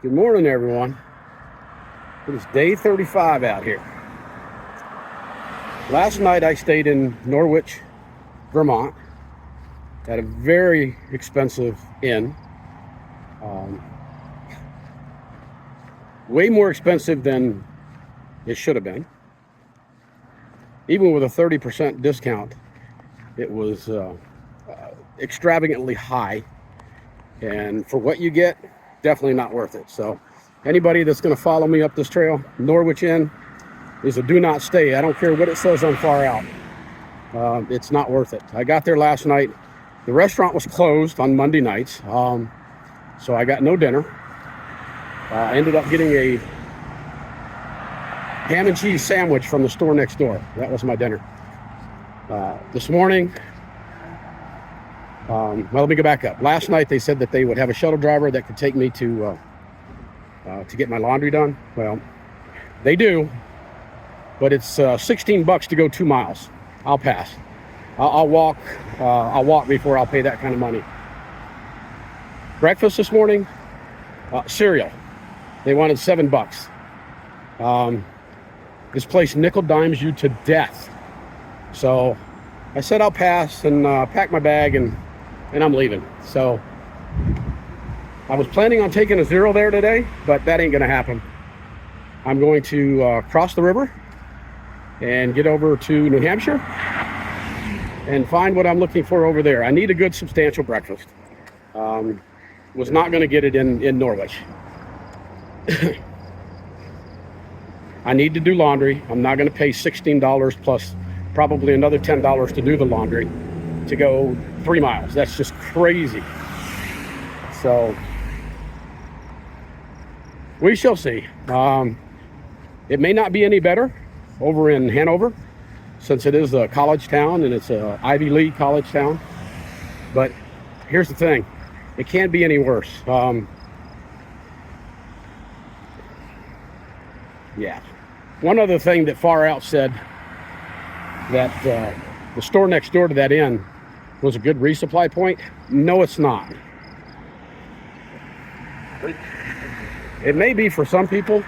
Good morning, everyone. It is day 35 out here. Last night I stayed in Norwich, Vermont, at a very expensive inn. Way more expensive than it should have been. Even with a 30% discount, it was extravagantly high. And for what you get, definitely not worth it. So anybody that's going to follow me up this trail, Norwich Inn is a do not stay. I don't care what it says on Far Out. It's not worth it. I got there last night. The restaurant was closed on Monday nights, so I got no dinner. I ended up getting a ham and cheese sandwich from the store next door. That was my dinner. This morning, well, let me go back up. Last night they said that they would have a shuttle driver that could take me to get my laundry done. Well, they do, but it's $16 to go 2 miles. I'll pass. I'll walk. I'll walk before I'll pay that kind of money. Breakfast this morning, cereal. They wanted $7. This place nickel dimes you to death. So I said I'll pass and pack my bag and I'm leaving. So I was planning on taking a zero there today, but that ain't gonna happen. I'm going to cross the river and get over to New Hampshire and find what I'm looking for over there. I need a good substantial breakfast. Was not gonna get it in Norwich. I need to do laundry. I'm not gonna pay $16 plus probably another $10 to do the laundry to go 3 miles. That's just crazy. So we shall see. It may not be any better over in Hanover, since it is a college town and it's a Ivy League college town. But here's the thing, it can't be any worse. Yeah. One other thing that Far Out said, that the store next door to that inn was a good resupply point. No, it's not. It may be for some people,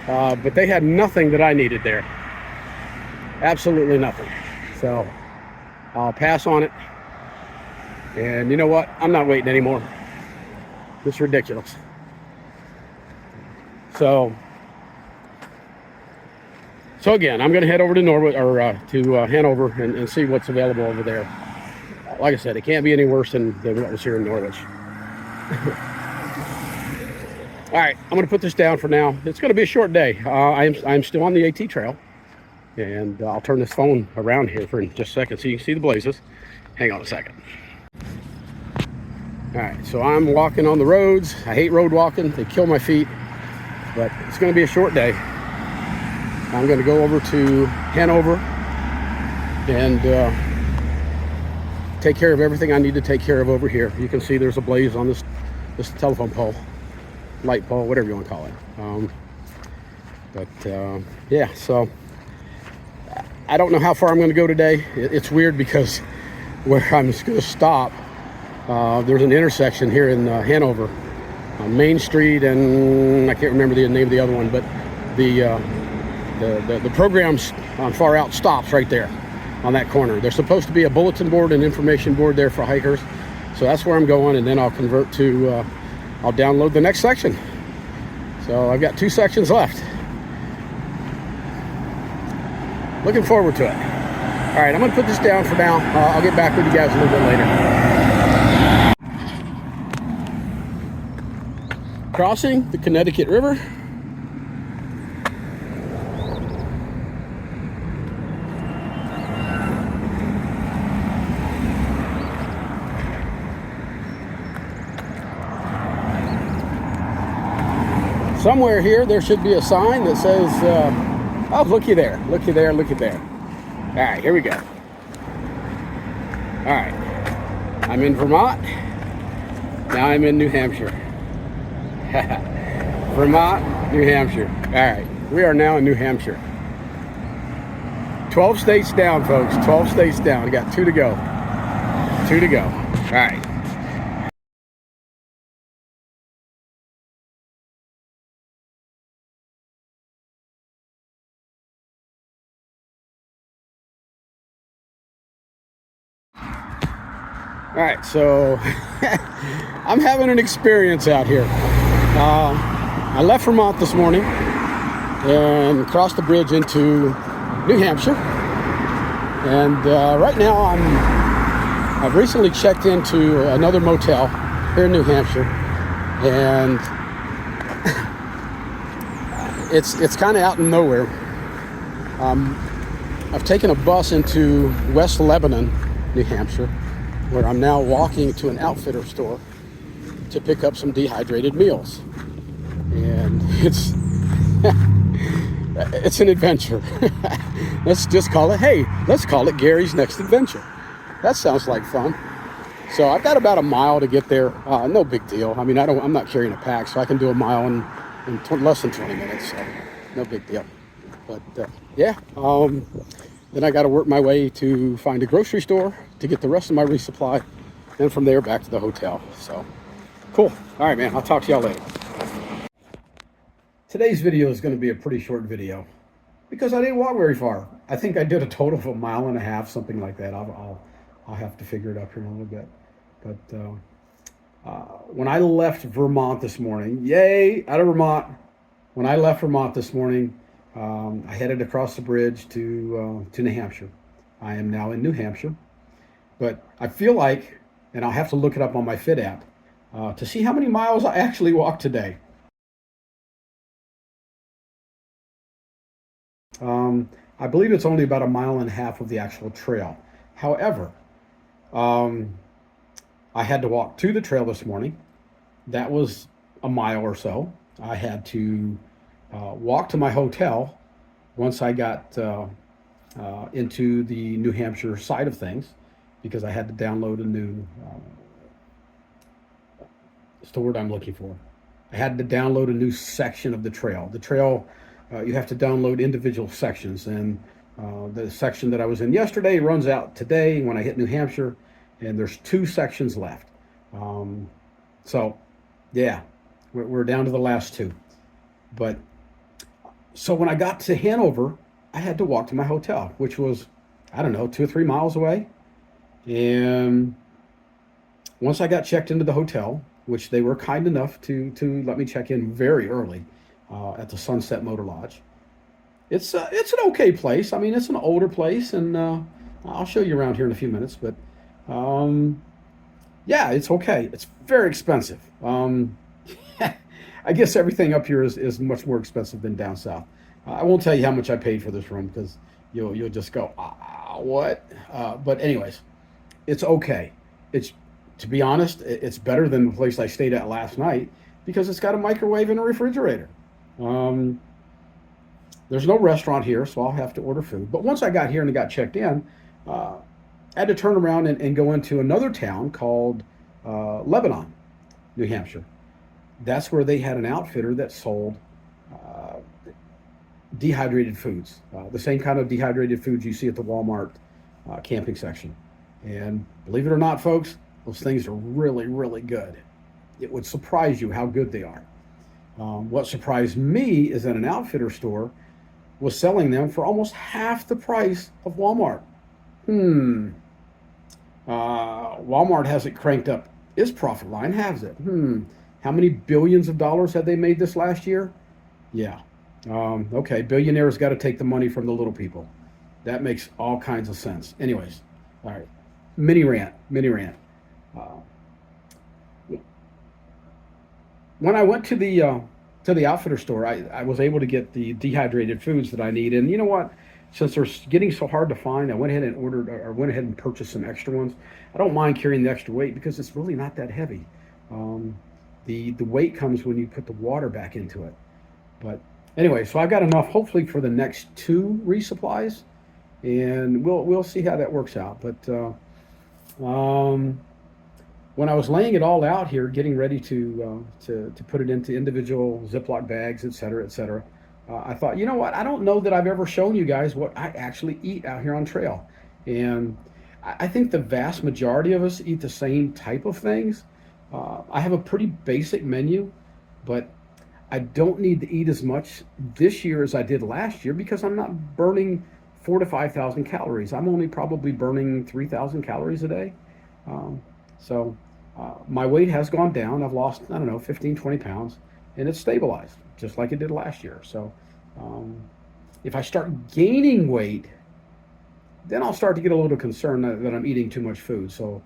but they had nothing that I needed there. Absolutely nothing. So I'll pass on it. And you know what? I'm not waiting anymore. It's ridiculous. So again, I'm going to head over to Norwich or to Hanover and see what's available over there. Like I said, it can't be any worse than what was here in Norwich. All right, I'm going to put this down for now. It's going to be a short day. I'm still on the AT trail, and I'll turn this phone around here for just a second so you can see the blazes. Hang on a second. All right, so I'm walking on the roads. I hate road walking. They kill my feet, but it's going to be a short day. I'm going to go over to Hanover and take care of everything I need to take care of over here. You can see there's a blaze on this telephone pole, light pole, whatever you want to call it. Yeah, so I don't know how far I'm going to go today. It's weird because where I'm just going to stop, there's an intersection here in Hanover on Main Street, and I can't remember the name of the other one, but the programs on Far Out stops right there on that corner. There's supposed to be a bulletin board and information board there for hikers. So that's where I'm going, and then I'll convert to, I'll download the next section. So I've got 2 sections left. Looking forward to it. All right, I'm gonna put this down for now. I'll get back with you guys a little bit later. Crossing the Connecticut River. Somewhere here there should be a sign that says, oh, looky there, looky there, looky there. All right, here we go. All right, I'm in Vermont. Now I'm in New Hampshire. Vermont, New Hampshire. All right, we are now in New Hampshire. 12 states down, folks, 12 states down. We got 2 to go. 2 to go. All right. All right, so I'm having an experience out here. I left Vermont this morning and crossed the bridge into New Hampshire. And right now I've recently checked into another motel here in New Hampshire, and it's kind of out in nowhere. I've taken a bus into West Lebanon, New Hampshire, where I'm now walking to an outfitter store to pick up some dehydrated meals. And it's an adventure. Let's call it Gary's Next Adventure. That sounds like fun. So I've got about a mile to get there. No big deal. I mean, I'm not carrying a pack, so I can do a mile in less than 20 minutes. So no big deal. But then I got to work my way to find a grocery store to get the rest of my resupply. Then from there back to the hotel. So cool. All right, man. I'll talk to y'all later. Today's video is going to be a pretty short video because I didn't walk very far. I think I did a total of a mile and a half, something like that. I'll have to figure it up here in a little bit. But when I left Vermont this morning, yay, out of Vermont. When I left Vermont this morning, I headed across the bridge to New Hampshire. I am now in New Hampshire, but I feel like, and I'll have to look it up on my Fit app to see how many miles I actually walked today. I believe it's only about a mile and a half of the actual trail. However, I had to walk to the trail this morning. That was a mile or so. I had to walk to my hotel once I got into the New Hampshire side of things, because I had to download a new, what's the word I'm looking for? I had to download a new section of the trail. The trail, you have to download individual sections, and the section that I was in yesterday runs out today when I hit New Hampshire, and there's 2 sections left. So yeah, we're down to the last 2. But so when I got to Hanover, I had to walk to my hotel, which was, I don't know, 2 or 3 miles away. And once I got checked into the hotel, which they were kind enough to let me check in very early at the Sunset Motor Lodge. It's an okay place. I mean, it's an older place, and I'll show you around here in a few minutes. But yeah, it's okay. It's very expensive. I guess everything up here is much more expensive than down south. I won't tell you how much I paid for this room because you'll just go, what? But anyways, it's okay. To be honest, it's better than the place I stayed at last night because it's got a microwave and a refrigerator. There's no restaurant here, so I'll have to order food. But once I got here and got checked in, I had to turn around and go into another town called Lebanon, New Hampshire. That's where they had an outfitter that sold dehydrated foods, the same kind of dehydrated foods you see at the Walmart camping section. And believe it or not, folks, those things are really, really good. It would surprise you how good they are. What surprised me is that an outfitter store was selling them for almost half the price of Walmart. Walmart hasn't cranked up its profit line, has it? How many billions of dollars had they made this last year? Yeah. Okay, billionaires got to take the money from the little people. That makes all kinds of sense. Anyways, all right. Mini rant. When I went to the outfitter store, I was able to get the dehydrated foods that I need. And you know what? Since they're getting so hard to find, I went ahead and purchased some extra ones. I don't mind carrying the extra weight because it's really not that heavy. The weight comes when you put the water back into it. But anyway, so I've got enough hopefully for the next 2 resupplies, and we'll see how that works out. But when I was laying it all out here, getting ready to put it into individual Ziploc bags, et cetera, I thought, you know what? I don't know that I've ever shown you guys what I actually eat out here on trail. And I think the vast majority of us eat the same type of things. I have a pretty basic menu, but I don't need to eat as much this year as I did last year because I'm not burning 4,000 to 5,000 calories. I'm only probably burning 3,000 calories a day. So my weight has gone down. I've lost, I don't know, 15, 20 pounds, and it's stabilized just like it did last year. So um, if I start gaining weight, then I'll start to get a little concerned that I'm eating too much food. So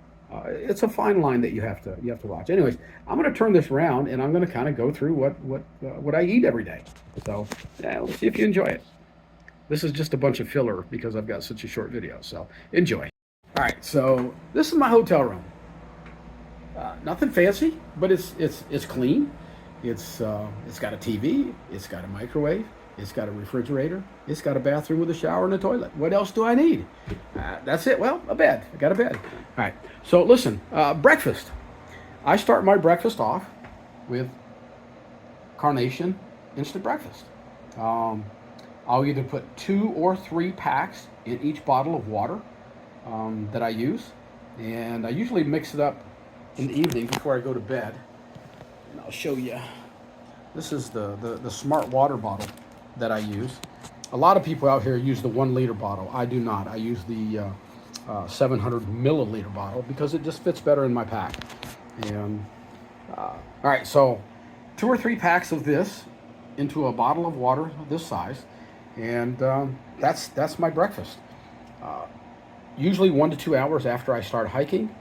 it's a fine line that you have to watch. Anyways, I'm going to turn this around and I'm going to kind of go through what I eat every day. So yeah, let's see if you enjoy it. This is just a bunch of filler because I've got such a short video. So enjoy. All right, so this is my hotel room. Nothing fancy, but it's clean. It's got a TV. It's got a microwave. It's got a refrigerator. It's got a bathroom with a shower and a toilet. What else do I need? That's it. Well, a bed. I got a bed. All right. So listen, breakfast. I start my breakfast off with Carnation instant breakfast. I'll either put 2 or 3 packs in each bottle of water that I use, and I usually mix it up in the evening before I go to bed. And I'll show you. This is the smart water bottle that I use. A lot of people out here use the 1 liter bottle. I do not. I use the 700 milliliter bottle because it just fits better in my pack. And all right, so 2 or 3 packs of this into a bottle of water this size, and that's my breakfast. Usually 1 to 2 hours after I start hiking,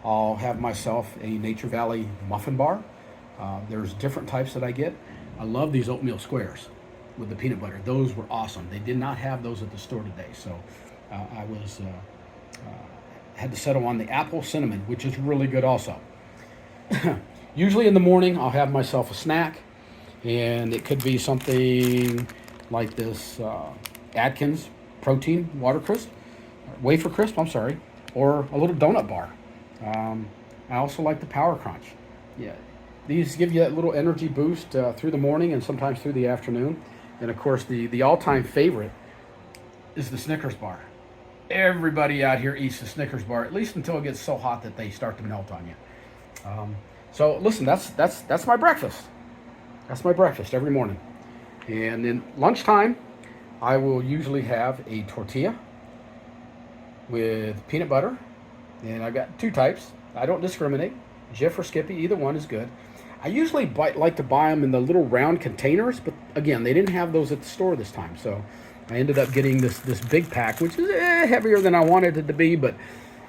I'll have myself a Nature Valley muffin bar. There's different types that I get. I love these oatmeal squares with the peanut butter. Those were awesome. They did not have those at the store today, so I had to settle on the apple cinnamon, which is really good also. Usually in the morning, I'll have myself a snack, and it could be something like this Atkins protein wafer crisp, I'm sorry, or a little donut bar. I also like the Power Crunch. Yeah, these give you that little energy boost through the morning and sometimes through the afternoon. And of course, the all-time favorite is the Snickers bar. Everybody out here eats the Snickers bar, at least until it gets so hot that they start to melt on you. So listen, that's my breakfast. That's my breakfast every morning. And then lunchtime, I will usually have a tortilla with peanut butter. And I've got 2 types. I don't discriminate. Jif or Skippy, either one is good. I usually like to buy them in the little round containers, but again, they didn't have those at the store this time. So I ended up getting this big pack, which is heavier than I wanted it to be, but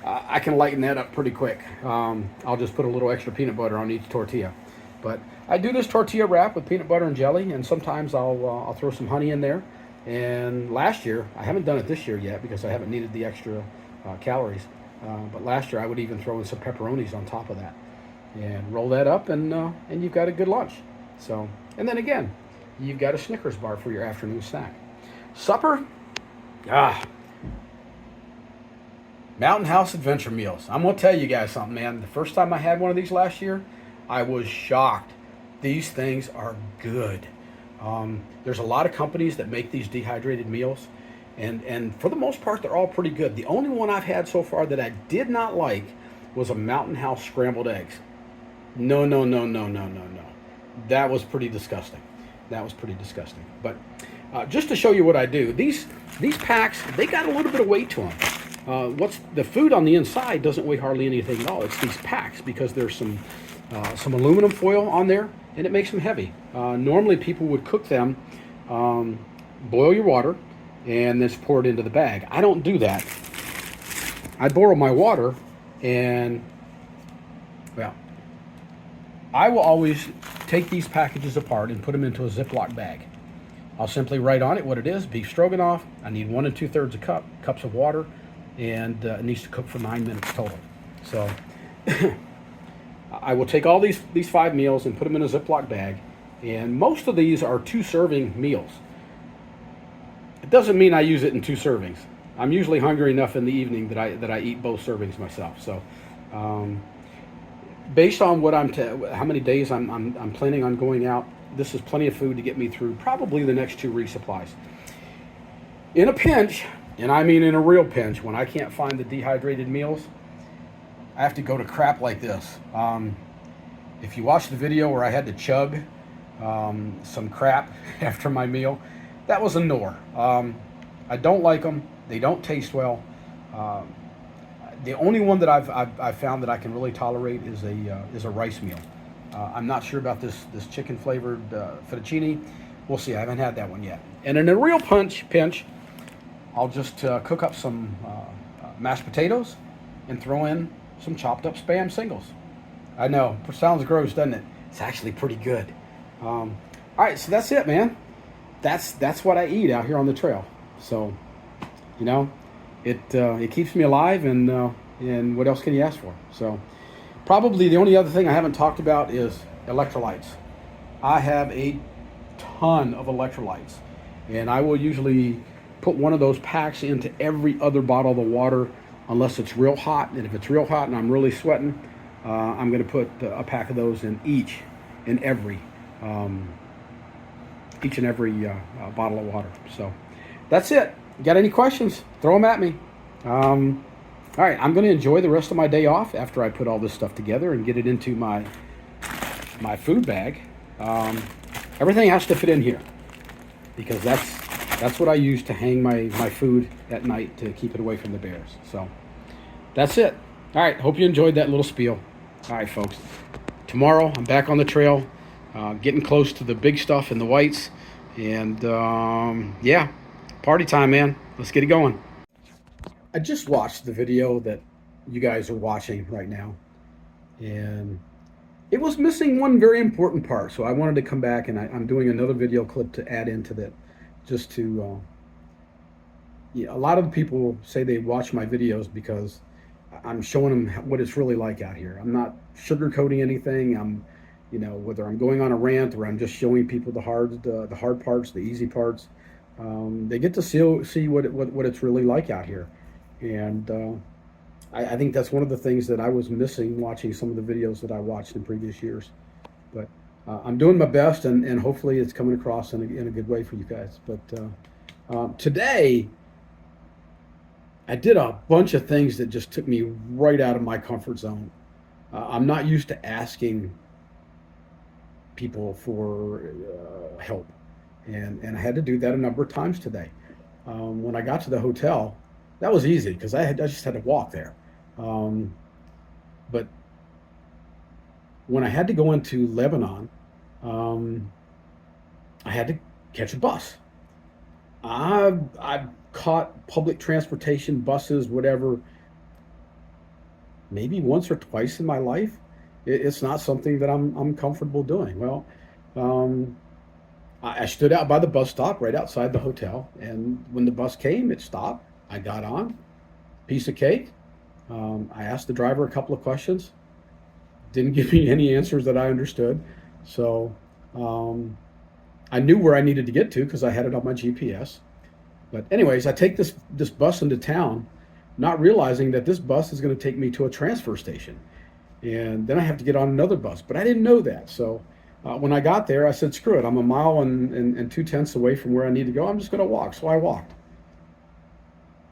I can lighten that up pretty quick. I'll just put a little extra peanut butter on each tortilla. But I do this tortilla wrap with peanut butter and jelly, and sometimes I'll throw some honey in there. And last year, I haven't done it this year yet because I haven't needed the extra calories. But last year I would even throw in some pepperonis on top of that, and roll that up, and you've got a good lunch. So, and then again, you've got a Snickers bar for your afternoon snack. Supper, Mountain House Adventure Meals. I'm gonna tell you guys something, man. The first time I had one of these last year, I was shocked. These things are good. There's a lot of companies that make these dehydrated meals. And for the most part, they're all pretty good. The only one I've had so far that I did not like was a Mountain House scrambled eggs. No. That was pretty disgusting. But just to show you what I do, these packs, they got a little bit of weight to them. What's the food on the inside doesn't weigh hardly anything at all. It's these packs because there's some aluminum foil on there, and it makes them heavy. Normally, people would cook them, boil your water, and then pour it into the bag. I don't do that. I boil my water, and well, I will always take these packages apart and put them into a Ziploc bag. I'll simply write on it what it is: beef stroganoff. I need 1 2/3 cups of water, and it needs to cook for 9 minutes total. So I will take all these 5 meals and put them in a Ziploc bag, and most of these are 2-serving meals. It doesn't mean I use it in 2 servings. I'm usually hungry enough in the evening that I eat both servings myself. So, based on what how many days I'm planning on going out, this is plenty of food to get me through probably the next 2 resupplies. In a pinch, and I mean in a real pinch, when I can't find the dehydrated meals, I have to go to crap like this. If you watch the video where I had to chug some crap after my meal, that was a Knorr. I don't like them. They don't taste well. The only one that I've found that I can really tolerate is a rice meal. I'm not sure about this chicken flavored fettuccine. We'll see. I haven't had that one yet. And in a real pinch, I'll just cook up some mashed potatoes and throw in some chopped up Spam singles. I know, it sounds gross, doesn't it? It's actually pretty good. All right, so that's it, man. That's what I eat out here on the trail. So, you know, it keeps me alive, and what else can you ask for? So, probably the only other thing I haven't talked about is electrolytes. I have a ton of electrolytes, and I will usually put one of those packs into every other bottle of the water unless it's real hot. And if it's real hot and I'm really sweating, I'm going to put a pack of those in each and every bottle of water. So that's it. Got any questions? Throw them at me. All right, I'm going to enjoy the rest of my day off after I put all this stuff together and get it into my food bag. Everything has to fit in here because that's what I use to hang my food at night to keep it away from the bears. So that's it. All right, hope you enjoyed that little spiel. All right, folks. Tomorrow I'm back on the trail, getting close to the big stuff in the whites. And yeah, party time, man. Let's get it going. I just watched the video that you guys are watching right now, and it was missing one very important part. So I wanted to come back, and I'm doing another video clip to add into that, just to, yeah, a lot of people say they watch my videos because I'm showing them what it's really like out here. I'm not sugarcoating anything. I'm, you know, whether I'm going on a rant or I'm just showing people the hard parts, the easy parts, they get to see what it's really like out here. And I think that's one of the things that I was missing watching some of the videos that I watched in previous years. But I'm doing my best, and hopefully it's coming across in a good way for you guys. But today, I did a bunch of things that just took me right out of my comfort zone. I'm not used to asking people for help, and I had to do that a number of times today. When I got to the hotel, that was easy because I just had to walk there. But when I had to go into Lebanon, I had to catch a bus. I've caught public transportation, buses, whatever, maybe once or twice in my life. It's not something that I'm comfortable doing. Well, I stood out by the bus stop right outside the hotel, and when the bus came, it stopped. I got on, piece of cake. I asked the driver a couple of questions. Didn't give me any answers that I understood. So I knew where I needed to get to because I had it on my GPS. But anyways, I take this bus into town, not realizing that this bus is going to take me to a transfer station. And then I have to get on another bus. But I didn't know that. So when I got there, I said, screw it. I'm a mile and 2/10 away from where I need to go. I'm just going to walk. So I walked.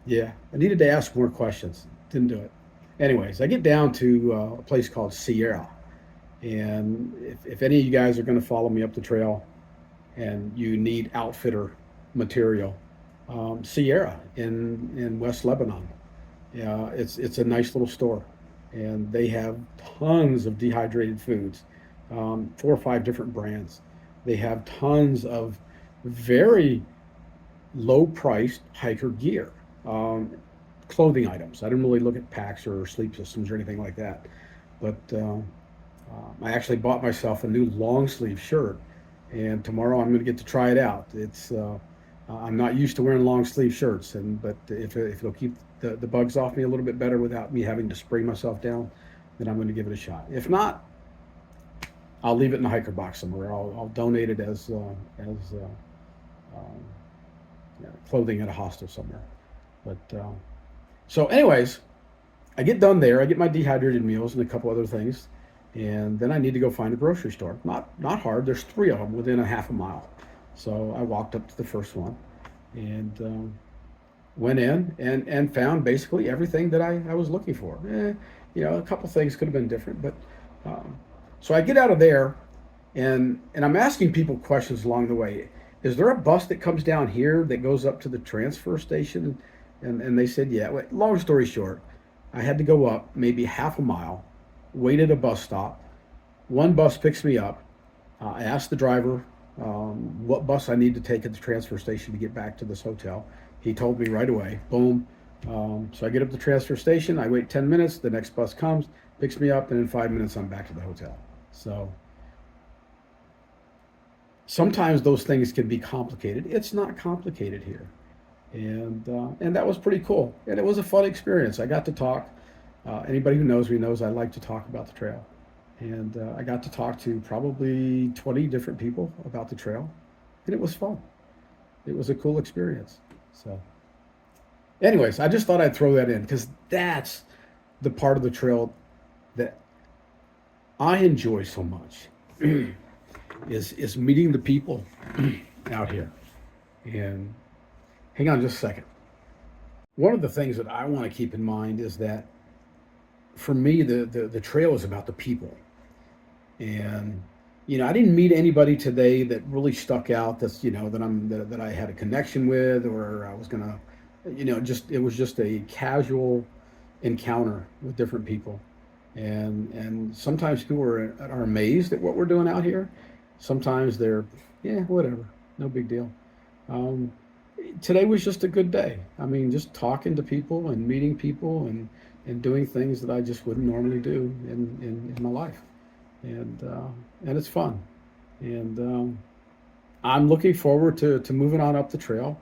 Yeah, I needed to ask more questions. Didn't do it. Anyways, I get down to a place called Sierra. And if any of you guys are going to follow me up the trail and you need outfitter material, Sierra in West Lebanon. It's a nice little store. And they have tons of dehydrated foods, 4 or 5 different brands. They have tons of very low-priced hiker gear. Clothing items. I didn't really look at packs or sleep systems or anything like that, but I actually bought myself a new long sleeve shirt, and tomorrow I'm going to get to try it out. It's I'm not used to wearing long sleeve shirts, but if it'll keep the bugs off me a little bit better without me having to spray myself down, then I'm going to give it a shot. If not, I'll leave it in the hiker box somewhere. I'll donate it as clothing at a hostel somewhere. But so anyways, I get done there. I get my dehydrated meals and a couple other things, and then I need to go find a grocery store. Not hard. There's 3 of them within a half a mile. So I walked up to the first one and went in and found basically everything that I was looking for. A couple things could have been different, but so I get out of there and I'm asking people questions along the way. Is there a bus that comes down here that goes up to the transfer station? And they said, yeah. Long story short, I had to go up maybe half a mile, wait at a bus stop. One bus picks me up. I asked the driver what bus I need to take at the transfer station to get back to this hotel. He told me right away. Boom. So I get up to the transfer station. I wait 10 minutes. The next bus comes, picks me up, and in 5 minutes I'm back to the hotel. So sometimes those things can be complicated. It's not complicated here, and that was pretty cool. And it was a fun experience. I got to talk. Anybody who knows me knows I like to talk about the trail. And I got to talk to probably 20 different people about the trail, and it was fun. It was a cool experience. So anyways, I just thought I'd throw that in because that's the part of the trail that I enjoy so much is meeting the people out here. And hang on just a second. One of the things that I want to keep in mind is that for me, the trail is about the people. And I didn't meet anybody today that really stuck out. That's that I had a connection with, or I was gonna, it was just a casual encounter with different people. And sometimes people are amazed at what we're doing out here. Sometimes they're, yeah, whatever, no big deal. Today was just a good day. I mean, just talking to people and meeting people and doing things that I just wouldn't normally do in my life. And it's fun. And I'm looking forward to moving on up the trail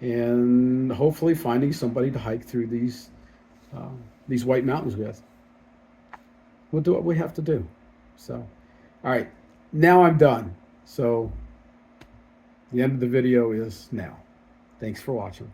and hopefully finding somebody to hike through these White Mountains with. We'll do what we have to do. So, all right, now I'm done. So the end of the video is now. Thanks for watching.